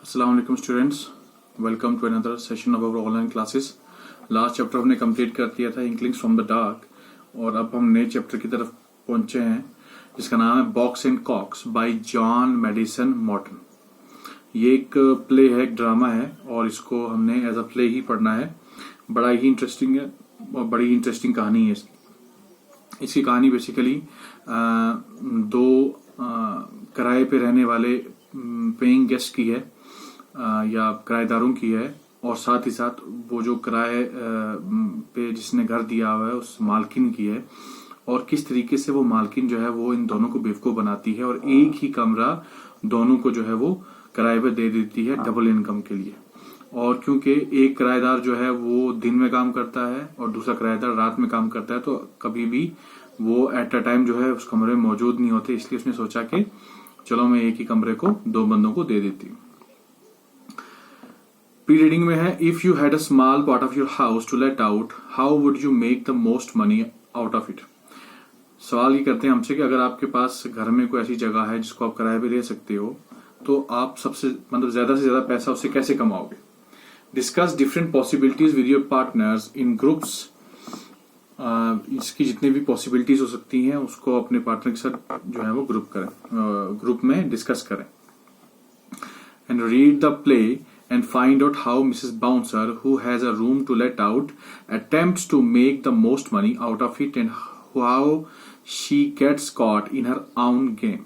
अस्सलाम वालेकुम students, welcome to another session of our online classes. Last chapter हमने complete कर दिया था इंक्लिंग्स फ्रॉम द डार्क और अब हम नए चैप्टर की तरफ पहुंचे हैं जिसका नाम है Box and Cox by John Madison Morton. ये एक प्ले है, एक ड्रामा है और इसको हमने एज अ प्ले ही पढ़ना है। बड़ा ही इंटरेस्टिंग है और बड़ी इंटरेस्टिंग कहानी है इसकी कहानी बेसिकली दो किराए पे रहने वाले पेइंग गेस्ट की है या किराएदारों की है और साथ ही साथ वो जो किराए पे जिसने घर दिया हुआ है उस मालकिन की है और किस तरीके से वो मालकिन जो है वो इन दोनों को बेवकूफ बनाती है और एक ही कमरा दोनों को जो है वो किराए पे दे देती है डबल इनकम के लिए। और क्योंकि एक किराएदार जो है वो दिन में काम करता है और दूसरा किराएदार रात में काम करता है तो कभी भी वो एट अ टाइम जो है उस कमरे में मौजूद नहीं होते, इसलिए उसने सोचा कि चलो मैं एक ही कमरे को दो बंदों को दे देती हूँ। प्री रीडिंग में है, if you had a small part of your house to let out how would you make the most money out of it. सवाल ये करते हैं हमसे कि अगर आपके पास घर में कोई ऐसी जगह है जिसको आप किराए पे ले सकते हो तो आप सबसे ज्यादा से ज्यादा पैसा उससे कैसे कमाओगे। Discuss different possibilities with your partners in groups. इसकी जितनी भी पॉसिबिलिटीज हो सकती हैं उसको अपने पार्टनर के साथ जो है वो ग्रुप में डिस्कस करें। And read the play and find out how Mrs. Bouncer, who has a room to let out, attempts to make the most money out of it and how she gets caught in her own game.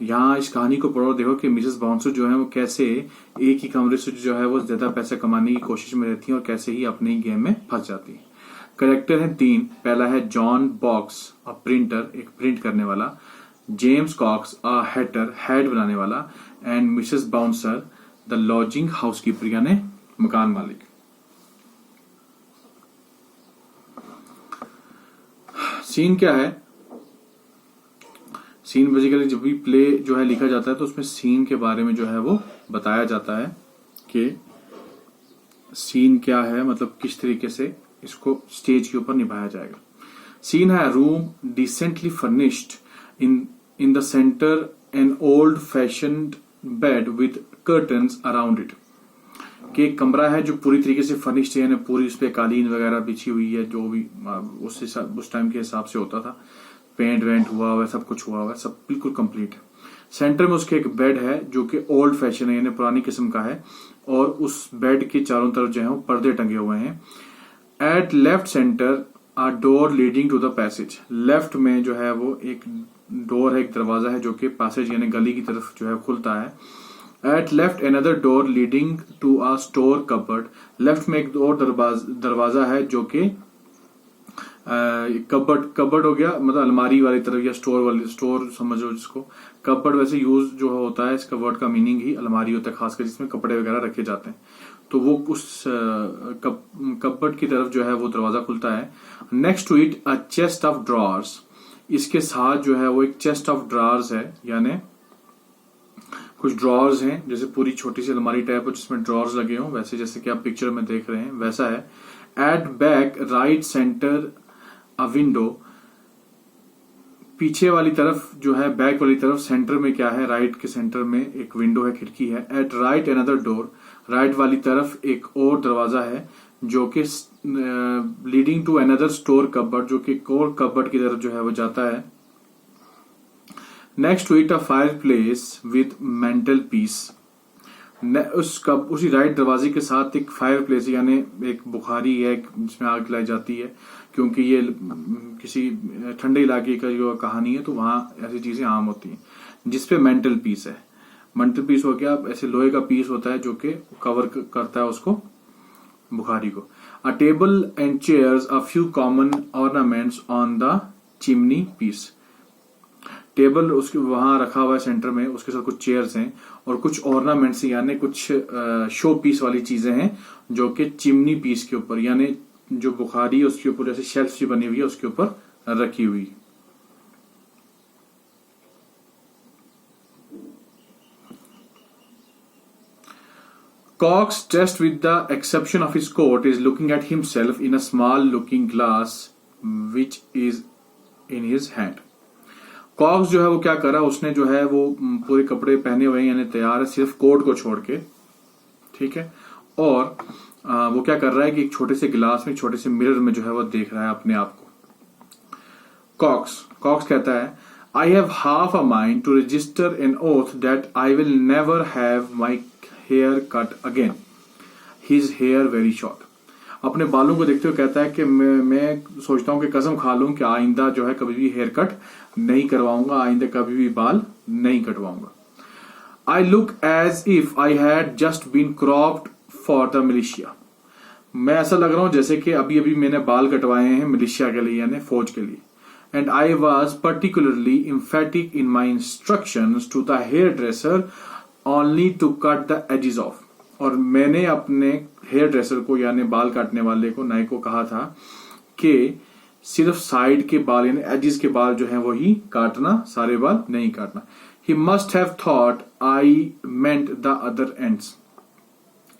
यहाँ इस कहानी को पढ़ो, देखो कि Mrs bouncer जो है वो कैसे एक ही कमरे से जो है वो ज्यादा पैसा कमाने की कोशिश में रहती है और कैसे ही अपने ही गेम में फंस जाती है। करेक्टर है तीन। पहला है जॉन बॉक्स, अ प्रिंटर, एक प्रिंट करने वाला। James Cox, a hatter, hat बनाने वाला। And Mrs Bouncer the lodging housekeeper यानी मकान मालिक। सीन क्या है? सीन बेसिकली जब भी प्ले जो है लिखा जाता है तो उसमें सीन के बारे में जो है वो बताया जाता है कि सीन क्या है, मतलब किस तरीके से इसको स्टेज के ऊपर निभाया जाएगा। सीन है room decently furnished, in the centre an old fashioned bed with curtains around it. कि एक कमरा है जो पूरी तरीके से फर्निश्ड है, यानी पूरी उस पे कालीन वगैरह बिछी हुई है, जो भी उस टाइम के हिसाब से होता था, पेंट वेंट हुआ हुआ है, सब कुछ हुआ हुआ है, सब बिल्कुल कंप्लीट है। सेंटर में उसके एक बेड है जो कि ओल्ड फैशन है यानी पुरानी किस्म का है और उस बेड के चारों तरफ जो है वो पर्दे टंगे हुए हैं। At left centre a door leading to the passage. Left में जो है वो एक डोर है, एक दरवाजा है जो कि पैसेज यानी गली की तरफ जो है खुलता है। At left another door leading to a store cupboard. Left में एक और दरवाजा है जो कि कबर्ड हो गया, मतलब अलमारी वाली तरफ या स्टोर समझो जिसको। कबर्ड वैसे यूज जो होता है इसका वर्ड का मीनिंग ही अलमारी होता है, खासकर जिसमें कपड़े वगैरह रखे जाते हैं, तो वो उस कबर्ड की तरफ जो है वो दरवाजा खुलता है। Next to it a chest of drawers. इसके साथ जो है वो एक चेस्ट ऑफ ड्रॉर्स है, यानी कुछ ड्रॉर्स हैं, जैसे पूरी छोटी सी अलमारी टाइप हो जिसमें ड्रॉर्स लगे हों, वैसे जैसे कि आप पिक्चर में देख रहे हैं वैसा है। At back right centre a window. पीछे वाली तरफ जो है, बैक वाली तरफ सेंटर में क्या है, राइट के सेंटर में एक विंडो है, खिड़की है। At right another door. Right वाली तरफ एक और दरवाजा है जो कि leading to another store cupboard, जो कि एक और कबर्ड की तरफ जो है वो जाता है। Next to it a fireplace with mantelpiece. उसी राइट दरवाजे के साथ एक फायर प्लेस यानी एक बुखारी है जिसमें आग लाई जाती है, क्योंकि ये किसी ठंडे इलाके का जो कहानी है तो वहां ऐसी चीजें आम होती हैं, जिसपे मेंटल पीस है। मेंटल पीस हो गया ऐसे लोहे का पीस होता है जो कि कवर करता है उसको, बुखारी को। A table and chairs, a few common ornaments on the chimney piece. Table उसके वहां रखा हुआ है सेंटर में, उसके साथ कुछ चेयर्स हैं और कुछ ऑर्नामेंट्स यानी कुछ शो पीस वाली चीजें हैं जो कि चिमनी पीस के ऊपर यानी जो बुखारी है उसके ऊपर जैसे शेल्फ सी बनी हुई है उसके ऊपर रखी हुई। Cox, dressed with the exception of his coat, is looking at himself in a small looking glass which is in his hand. Cox जो है वो क्या कर रहा है, उसने जो है वो पूरे कपड़े पहने हुए हैं, यानी तैयार है सिर्फ कोट को छोड़ के, ठीक है। और वो क्या कर रहा है कि एक छोटे से गिलास में, छोटे से मिरर में जो है वो देख रहा है अपने आप को। कॉक्स कहता है, I have half a mind to register an oath that I will never have my hair cut again, his hair very short. अपने बालों को देखते हुए कहता है कि मैं सोचता हूं कि कसम खा लूं कि आइंदा जो है कभी भी हेयर कट नहीं करवाऊंगा, आइंदा कभी भी बाल नहीं कटवाऊंगा। I look as if I had just been cropped for the militia. मैं ऐसा लग रहा हूं जैसे कि अभी अभी मैंने बाल कटवाए हैं मिलिशिया के लिए, यानी फौज के लिए। And I was particularly emphatic in my instructions to the hairdresser only to cut the edges off. और मैंने अपने हेयर ड्रेसर को, यानी बाल काटने वाले को, नाई को कहा था कि सिर्फ साइड के बाल यानी एजेस के बाल जो हैं वो ही काटना, सारे बाल नहीं काटना। He must have thought I meant the other ends.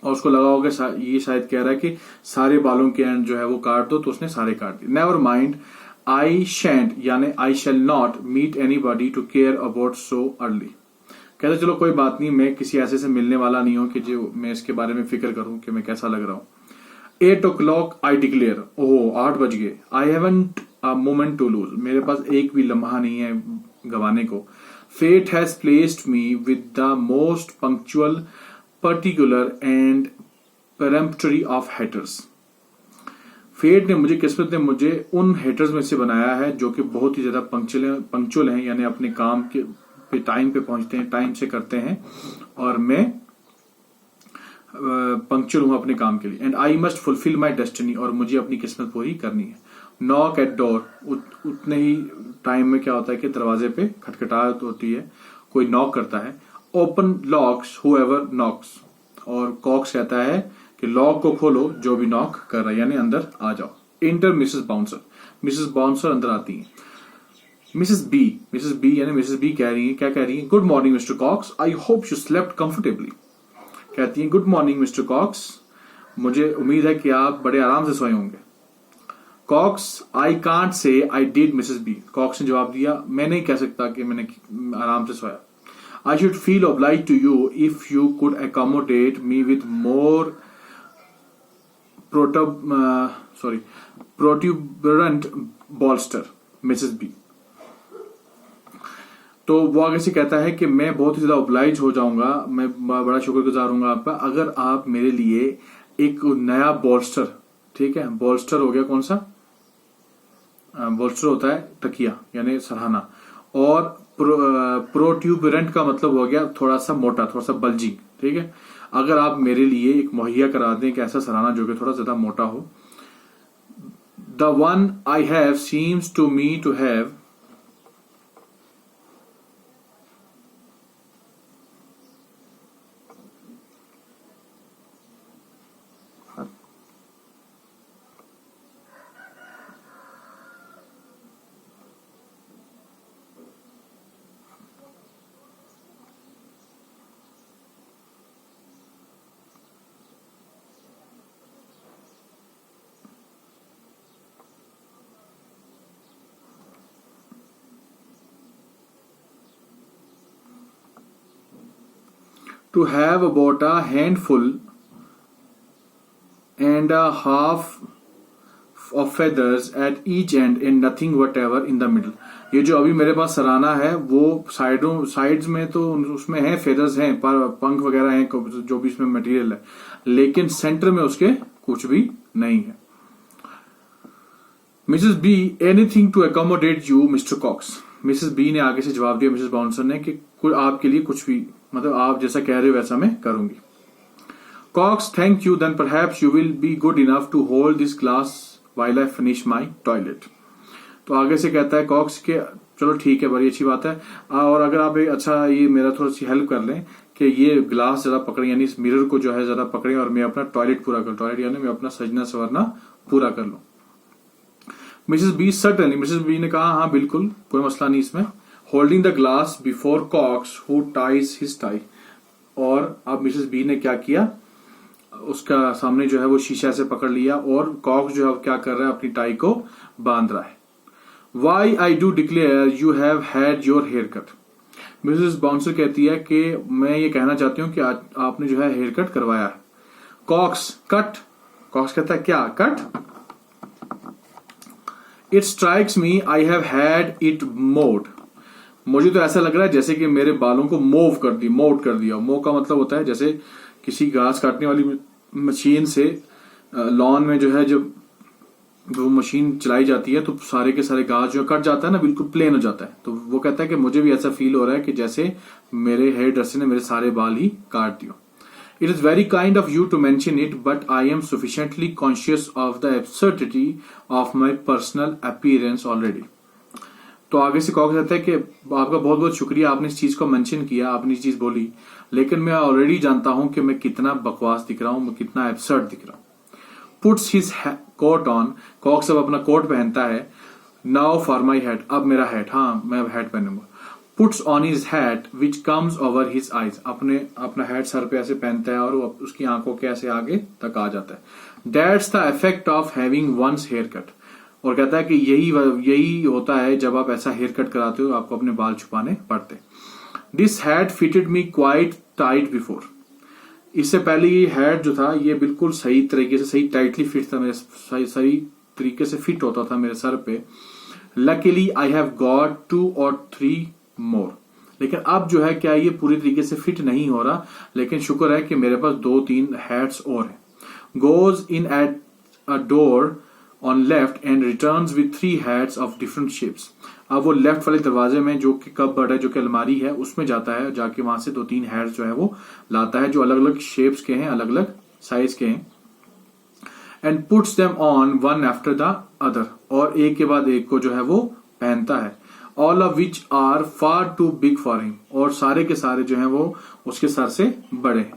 और उसको लगा होगा ये शायद कह रहा है कि सारे बालों के एंड जो है वो काट दो, तो उसने सारे काट दिए। नेवर माइंड आई शैंट यानी I shall not meet anybody to care about so early. कहते चलो कोई बात नहीं, मैं किसी ऐसे से मिलने वाला नहीं हूं कि जो मैं इसके बारे में फिक्र करूं कि मैं कैसा लग रहा हूं। 8 o'clock आई डिक्लेयर, ओह 8 बज गए। I haven't a moment to lose, मेरे पास एक भी लम्हा नहीं है गवाने को। Fate has placed me with the most punctual, particular and peremptory of haters. Fate ने मुझे, किस्मत ने मुझे उन हेटर्स में से बनाया है जो कि बहुत ही ज्यादा पंक्चुअल हैं, यानी अपने काम के पे टाइम पे पहुंचते हैं, टाइम से करते हैं, और मैं पंक्चुअल हूं अपने काम के लिए। And I must fulfil my destiny, और मुझे अपनी किस्मत पूरी करनी है। नॉक एट डोर, उतने ही टाइम में क्या होता है कि दरवाजे पे खटखटाहट होती है, कोई नॉक करता है। ओपन लॉक्स हुएवर नॉक्स, और कॉक्स कहता है कि लॉक को खोलो जो भी नॉक कर रहा है, यानी अंदर आ जाओ। Enter Mrs Bouncer, Mrs Bouncer अंदर आती है। मिसेस बी यानी मिसेस बी कह रही है, क्या कह रही है? Good morning Mr Cox, I hope you slept comfortably. कहती है गुड मॉर्निंग मिस्टर कॉक्स, मुझे उम्मीद है कि आप बड़े आराम से सोए होंगे। COX, I can't say I did Mrs B. Cox ने जवाब दिया, मैं नहीं कह सकता कि मैंने आराम से सोया। I should feel oblige to you if you could accommodate me with more protuberant bolster Mrs B. तो वो आगे से कहता है कि मैं बहुत ही ज्यादा ऑब्लाइज हो जाऊंगा, मैं बड़ा शुक्रगुजार हूंगा आपका, अगर आप मेरे लिए एक नया बॉल्स्टर, ठीक है, बॉल्स्टर हो गया कौन सा? बॉल्स्टर होता है तकिया यानी सरहाना, और प्रोट्यूबरेंट का मतलब हो गया थोड़ा सा मोटा, थोड़ा सा बल्जिंग, ठीक है। अगर आप मेरे लिए एक मुहैया करा दें कि ऐसा सरहाना जो कि थोड़ा ज्यादा मोटा हो। The one I have seems to me to have to have about a handful and a half of feathers at each end and nothing whatever in the middle। ये जो अभी मेरे पास सराहना है वो साइड्स में तो उसमें है फेदर्स हैं, पर पंख वगैरह हैं जो भी इसमें मटेरियल है, लेकिन सेंटर में उसके कुछ भी नहीं है। Mrs B, anything to accommodate you Mr Cox. Mrs B ने आगे से जवाब दिया मिसेस बाउंसर ने कि आपके लिए कुछ भी, मतलब आप जैसा कह रहे हो वैसा मैं करूंगी। Cox, thank you, then perhaps you will be good enough to hold this glass while I finish my toilet. तो आगे से कहता है कॉक्स के चलो ठीक है, बड़ी अच्छी बात है, और अगर आप अच्छा ये मेरा थोड़ी सी हेल्प कर लें कि ये ग्लास जरा पकड़े, यानी इस मिरर को जो है जरा पकड़े और मैं अपना टॉयलेट पूरा कर, टॉयलेट यानी मैं अपना सजना संवरना पूरा कर लूं। Mrs B, certainly, Mrs B ने कहा हाँ बिल्कुल, कोई मसला नहीं इसमें। Holding the glass before Cox who ties his tie. और अब मिसेस बी ने क्या किया, उसका सामने जो है वो शीशा से पकड़ लिया और कॉक्स जो है क्या कर रहा है, अपनी टाई को बांध रहा है। Why I do declare you have had your hair cut. Mrs Bouncer कहती है कि मैं ये कहना चाहती हूँ कि आपने जो है हेयर कट करवाया है। कॉक्स कट, कॉक्स कहता है क्या cut. It strikes me I have had it mode. मुझे तो ऐसा लग रहा है जैसे कि मेरे बालों को मोव कर दिया। मोव का मतलब होता है जैसे किसी घास काटने वाली मशीन से लॉन में जो है जब वो मशीन चलाई जाती है तो सारे के सारे घास जो कट जाता है ना, बिल्कुल प्लेन हो जाता है। तो वो कहता है कि मुझे भी ऐसा फील हो रहा है कि जैसे मेरे हेयर ड्रेसर ने मेरे सारे बाल ही काट दिए। It is very kind of you to mention it but I am sufficiently conscious of the absurdity of my personal appearance already. तो आगे से कॉक्स कहता है कि आपका बहुत बहुत शुक्रिया, आपने इस चीज को मेंशन किया, आपने इस चीज बोली, लेकिन मैं ऑलरेडी जानता हूं कि मैं कितना बकवास दिख रहा हूं, मैं कितना एब्सर्ड दिख रहा हूं। Puts his coat on, Cox अब अपना कोट पहनता है। नाउ फॉर माई हैट, अब मेरा हैट, हाँ मैं अब हैट पहनूंगा। Puts on his hat which comes over his eyes, अपना हैट सर पे ऐसे पहनता है और वो उसकी आंखों के ऐसे आगे तक आ जाता है। That's the effect of having one's hair cut, और कहता है कि यही होता है जब आप ऐसा हेयर कट कराते हो, आपको अपने बाल छुपाने पड़ते। This hat fitted me quite tight before, इससे पहले ये हैट जो था ये बिल्कुल सही तरीके से सही टाइटली फिट था, मेरे सही तरीके से फिट होता था मेरे सर पे। Luckily I have got 2 or 3 मोर, लेकिन अब जो है क्या ये पूरी तरीके से फिट नहीं हो रहा, लेकिन शुक्र है कि मेरे पास 2-3 हैट्स और हैं। Goes in at a door on left and returns with 3 hats off different shapes. अब वो लेफ्ट वाले दरवाजे में जो कि कपबोर्ड है, जो कि अलमारी है, उसमें जाता है, जाके वहां से 2-3 हैट्स जो है वो लाता है जो अलग अलग शेप्स के हैं, अलग अलग साइज के हैं। And puts them on one after the other, और एक के बाद एक को जो है वो पहनता है। All of which are far too big for him, और सारे के सारे जो है वो उसके सर से बड़े।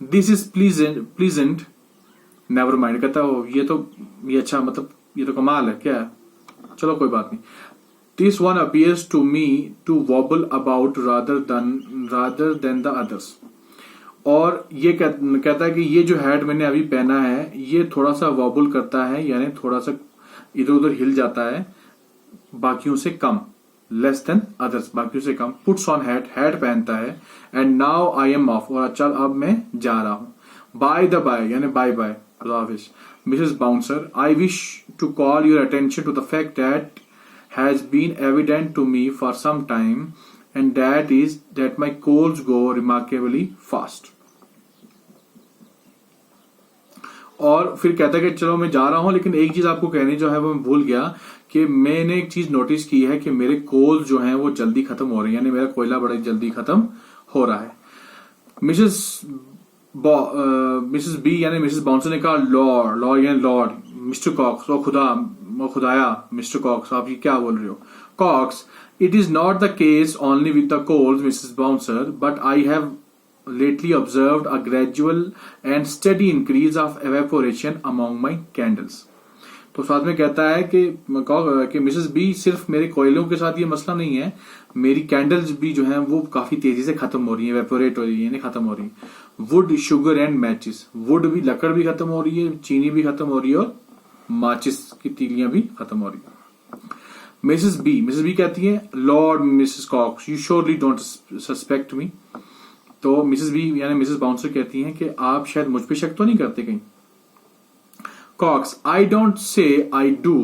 This is pleasant never mind, कहता है ये अच्छा, मतलब ये तो कमाल है क्या है? चलो कोई बात नहीं। This one appears to me to wobble about rather than the others. और ये कहता है कि ये जो हैट मैंने अभी पहना है ये थोड़ा सा वॉबल करता है, यानी थोड़ा सा इधर उधर हिल जाता है बाकियों से कम, लेस देन अदर्स, बाकियों से कम। पुट्स ऑन हैट, हैट पहनता है। And now I am off, और चल अब मैं जा रहा हूं। बाय द बाय यानी बाय बाय, अल्लाह हाफिज। Mrs Bouncer, I wish to call your attention to the fact that has been evident to me for some time, and that is that my colds go remarkably fast. और फिर कहता है कि चलो मैं जा रहा हूं, लेकिन एक चीज आपको कहनी जो है वो मैं भूल गया कि मैंने एक चीज नोटिस की है कि मेरे कोल्स जो हैं वो जल्दी खत्म हो रहे हैं, यानी मेरा कोयला बड़ा जल्दी खत्म हो रहा है। मिसेस बी यानी मिसेस बाउंसर ने कहा लॉर्ड यानी लॉर्ड, मिस्टर कॉक्स, ओ खुदाया मिस्टर कॉक्स आप ये क्या बोल रहे हो? Cox, it is not the case only with the coals Mrs Bouncer, but I have lately observed a gradual and steady increase of evaporation among my candles. तो साथ में कहता है कि मिसेस बी सिर्फ मेरे कोयलों के साथ ये मसला नहीं है, मेरी कैंडल्स भी जो हैं वो काफी तेजी से खत्म हो रही है, एवेपोरेट हो रही है, खत्म हो रही है। Would, sugar and matches, would भी, लकड़ भी खत्म हो रही है, चीनी भी खत्म हो रही है, और माचिस की तीलियां भी खत्म हो रही है। मिसेस बी कहती है Lord Mrs Cox, you surely don't suspect me. तो मिसेस बी यानी मिसेस बाउंसर कहती हैं कि आप शायद मुझ पे शक तो नहीं करते कहीं। COX, I don't say I do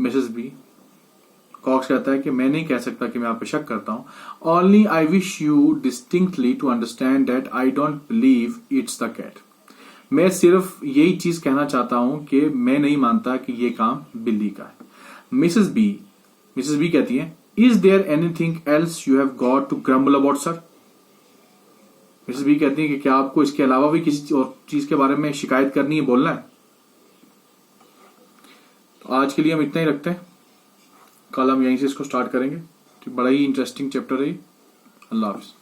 Mrs B. Cox कहता है कि मैं नहीं कह सकता कि मैं आप पे शक करता हूं। Only I wish you distinctly to understand that I don't believe it's the cat. मैं सिर्फ यही चीज कहना चाहता हूं कि मैं नहीं मानता कि ये काम बिल्ली का है। मिसेस बी कहती है is there anything else you have got to grumble about sir. Mrs B कहती है कि क्या आपको इसके अलावा भी किसी और चीज के बारे में शिकायत करनी है, बोलना है? तो आज के लिए हम इतना ही रखते हैं, कल हम यहीं से इसको स्टार्ट करेंगे। बड़ा ही इंटरेस्टिंग चैप्टर है। अल्लाह हाफिज।